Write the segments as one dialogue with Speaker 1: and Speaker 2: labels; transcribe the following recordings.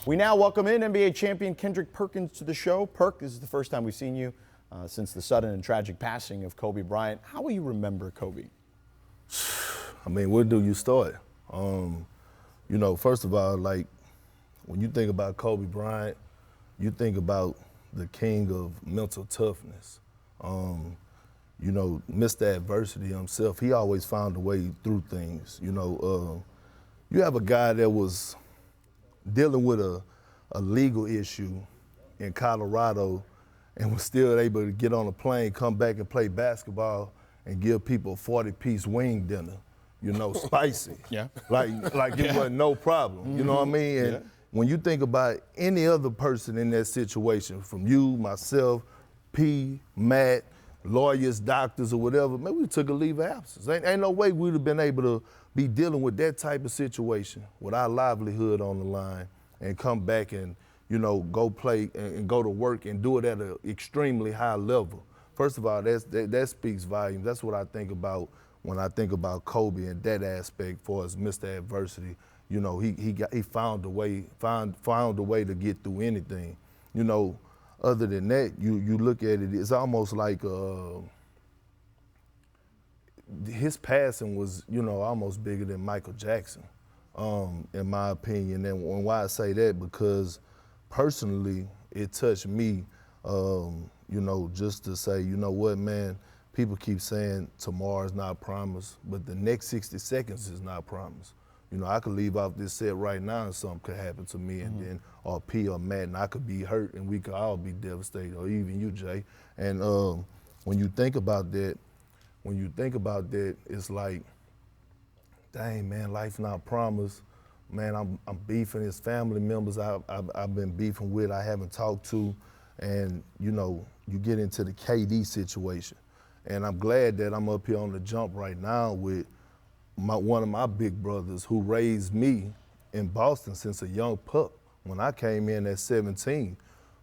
Speaker 1: We now welcome in NBA champion Kendrick Perkins to the show. Perk, this is the first time we've seen you since the sudden and tragic passing of Kobe Bryant. How will you remember Kobe?
Speaker 2: I mean, where do you start? First of all, like, when you think about Kobe Bryant, you think about the king of mental toughness. Mr. Adversity himself, he always found a way through things. You have a guy that was dealing with a legal issue in Colorado and was still able to get on a plane, come back and play basketball and give people a 40-piece wing dinner, spicy.
Speaker 1: Yeah.
Speaker 2: Like it wasn't no problem, you know what I mean? And when you think about any other person in that situation, from you, myself, P, Matt, lawyers, doctors, or whatever, man, we took a leave of absence. Ain't no way we'd have been able to be dealing with that type of situation with our livelihood on the line and come back and, go play and go to work and do it at an extremely high level. First of all, that speaks volumes. That's what I think about when I think about Kobe and that aspect for as Mr. Adversity. He found a way to get through anything. Other than that, you look at it, it's almost like his passing was, almost bigger than Michael Jackson, in my opinion. And why I say that, because personally, it touched me, just to say, you know what, man, people keep saying tomorrow's not promised, but the next 60 seconds is not promised. I could leave off this set right now and something could happen to me, and then, or P or Matt, and I could be hurt and we could all be devastated, or even you, Jay. And when you think about that, it's like, dang, man, life's not promised. Man, I'm beefing his family members I've been beefing with, I haven't talked to, and you get into the KD situation. And I'm glad that I'm up here on the jump right now with one of my big brothers who raised me in Boston since a young pup. When I came in at 17,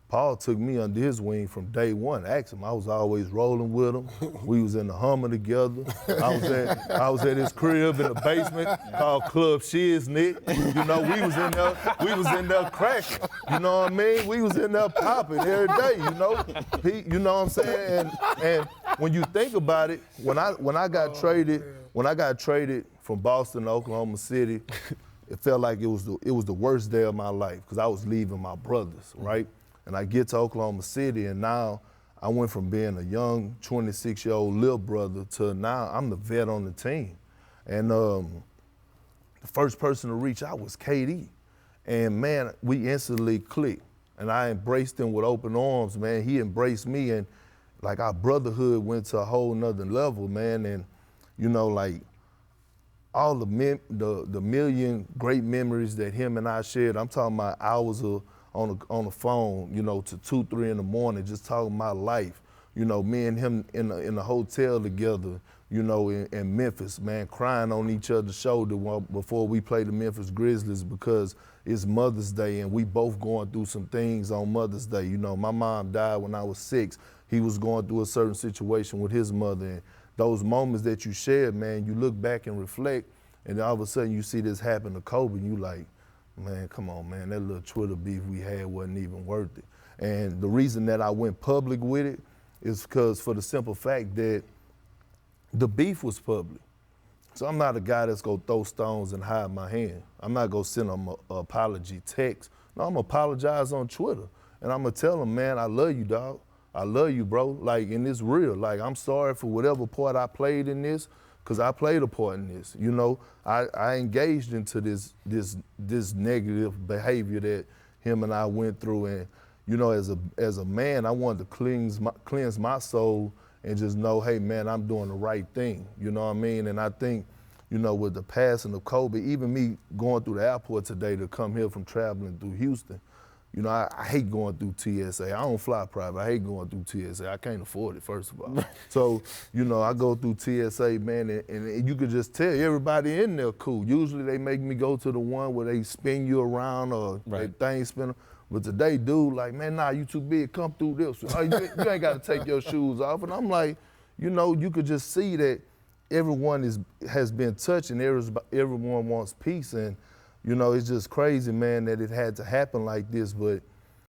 Speaker 2: Paul took me under his wing from day one. Ask him, I was always rolling with him. We was in the Hummer together. I was at his crib in the basement called Club Shiznit. We was in there cracking. You know what I mean? We was in there popping every day, you know what I'm saying? And when you think about it, when I got traded from Boston to Oklahoma City, it felt like it was the worst day of my life because I was leaving my brothers, right? And I get to Oklahoma City, and now I went from being a young 26-year-old little brother to now I'm the vet on the team. And the first person to reach out was KD. And man, we instantly clicked. And I embraced him with open arms, man. He embraced me, and like our brotherhood went to a whole nother level, man. And like all the million great memories that him and I shared, I'm talking about hours on the phone, to 2, 3 in the morning, just talking about life. Me and him in the hotel together, in Memphis, man, crying on each other's shoulder before we played the Memphis Grizzlies because it's Mother's Day and we both going through some things on Mother's Day. My mom died when I was 6. He was going through a certain situation with his mother. And those moments that you shared, man, you look back and reflect, and all of a sudden you see this happen to Kobe, and you like, man, come on, man, that little Twitter beef we had wasn't even worth it. And the reason that I went public with it is because for the simple fact that the beef was public. So I'm not a guy that's gonna throw stones and hide my hand. I'm not gonna send him an apology text. No, I'm gonna apologize on Twitter. And I'm gonna tell him, man, I love you, dog. I love you, bro. Like, and it's real. Like, I'm sorry for whatever part I played in this, because I played a part in this. I engaged into this negative behavior that him and I went through. And, as a man, I wanted to cleanse my soul and just know, hey, man, I'm doing the right thing. You know what I mean? And I think, with the passing of Kobe, even me going through the airport today to come here from traveling through Houston, I hate going through TSA. I don't fly private. I hate going through TSA. I can't afford it, first of all. So, I go through TSA, man, and you could just tell everybody in there cool. Usually they make me go to the one where they spin you around or that thing spin. But today, dude, like, man, nah, you too big. Come through this. You ain't got to take your shoes off. And I'm like, you could just see that everyone has been touched and everyone wants peace. And You know, it's just crazy, man, that it had to happen like this. But